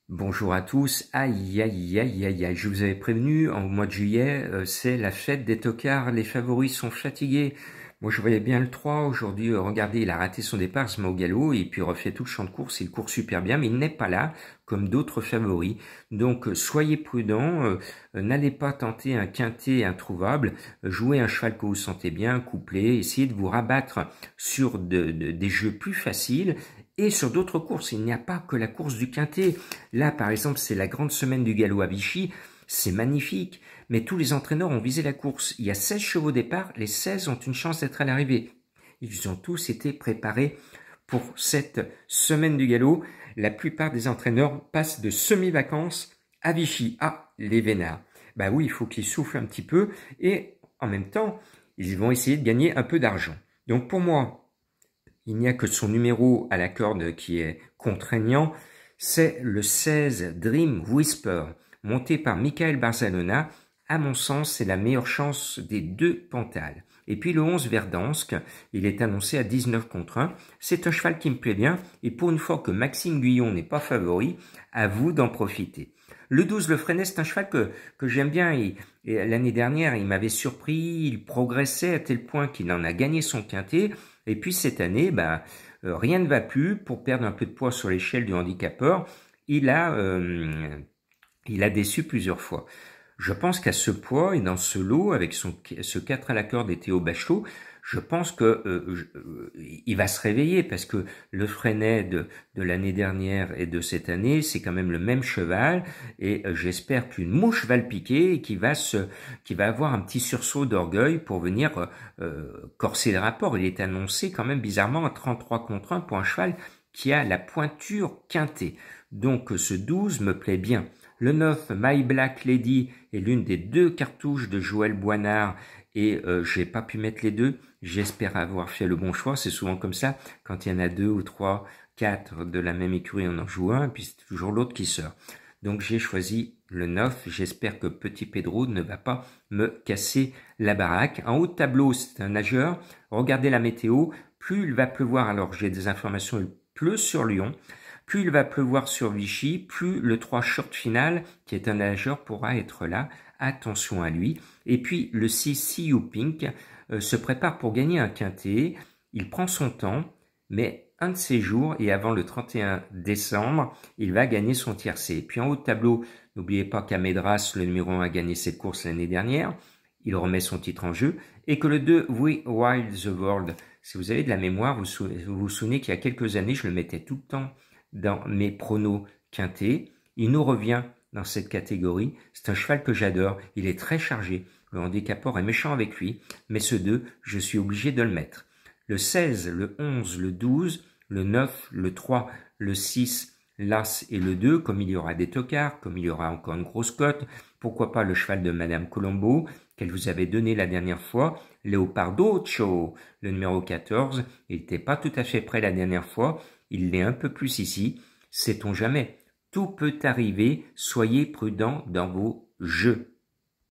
Bonjour à tous. Aïe, aïe, aïe, aïe, aïe. Je vous avais prévenu, en mois de juillet, c'est la fête des tocards. Les favoris sont fatigués. Moi, je voyais bien le 3. Aujourd'hui, regardez, il a raté son départ, il se met au galop et puis refait tout le champ de course. Il court super bien, mais il n'est pas là, comme d'autres favoris. Donc, soyez prudents. N'allez pas tenter un quintet introuvable. Jouez un cheval que vous sentez bien, couplé. Essayez de vous rabattre sur des jeux plus faciles. Et sur d'autres courses, il n'y a pas que la course du quintet. Là, par exemple, c'est la grande semaine du galop à Vichy. C'est magnifique. Mais tous les entraîneurs ont visé la course. Il y a 16 chevaux au départ. Les 16 ont une chance d'être à l'arrivée. Ils ont tous été préparés pour cette semaine du galop. La plupart des entraîneurs passent de semi-vacances à Vichy. Ah, les vénards. Bah oui, il faut qu'ils soufflent un petit peu. Et en même temps, ils vont essayer de gagner un peu d'argent. Donc pour moi, il n'y a que son numéro à la corde qui est contraignant, c'est le 16 Dream Whisper, monté par Michael Barzalona. À mon sens, c'est la meilleure chance des deux Pantales. Et puis le 11 Verdansk, il est annoncé à 19 contre 1. C'est un cheval qui me plaît bien, et pour une fois que Maxime Guyon n'est pas favori, à vous d'en profiter. Le 12, le Freinet, c'est un cheval que j'aime bien. Et l'année dernière, il m'avait surpris, il progressait à tel point qu'il en a gagné son quintet. Et puis cette année, rien ne va plus. Pour perdre un peu de poids sur l'échelle du handicapeur, il a déçu plusieurs fois. Je pense qu'à ce poids et dans ce lot, avec ce 4 à la corde et Théo Bachelot, je pense que il va se réveiller parce que le Freinet de l'année dernière et de cette année, c'est quand même le même cheval et j'espère qu'une mouche va le piquer et qu'il va avoir un petit sursaut d'orgueil pour venir corser le rapport. Il est annoncé quand même bizarrement à 33 contre 1 pour un cheval qui a la pointure quintée. Donc ce 12 me plaît bien. Le 9, My Black Lady, est l'une des deux cartouches de Joël Boinard et j'ai pas pu mettre les deux. J'espère avoir fait le bon choix. C'est souvent comme ça. Quand il y en a 2 ou 3, 4 de la même écurie, on en joue un, et puis c'est toujours l'autre qui sort. Donc j'ai choisi le 9. J'espère que Petit Pedro ne va pas me casser la baraque. En haut de tableau, c'est un nageur. Regardez la météo. Plus il va pleuvoir, alors j'ai des informations, il pleut sur Lyon. Plus il va pleuvoir sur Vichy, plus le 3 short final, qui est un nageur, pourra être là. Attention à lui. Et puis le 6 See You Pink se prépare pour gagner un quintet. Il prend son temps, mais un de ces jours, et avant le 31 décembre, il va gagner son tiercé. Puis en haut de tableau, n'oubliez pas qu'Amedras, le numéro 1, a gagné cette course l'année dernière. Il remet son titre en jeu. Et que le 2, We Wild the World, si vous avez de la mémoire, vous vous souvenez qu'il y a quelques années, je le mettais tout le temps dans mes pronos quintés. Il nous revient dans cette catégorie. C'est un cheval que j'adore. Il est très chargé. Le handicapeur est méchant avec lui. Mais ce 2, je suis obligé de le mettre. Le 16, le 11, le 12, le 9, le 3, le 6, l'As et le 2, comme il y aura des tocards, comme il y aura encore une grosse cote, pourquoi pas le cheval de Madame Colombo, qu'elle vous avait donné la dernière fois, Leopardo, le numéro 14, il n'était pas tout à fait prêt la dernière fois, il l'est un peu plus ici, sait-on jamais. Tout peut arriver, soyez prudents dans vos jeux.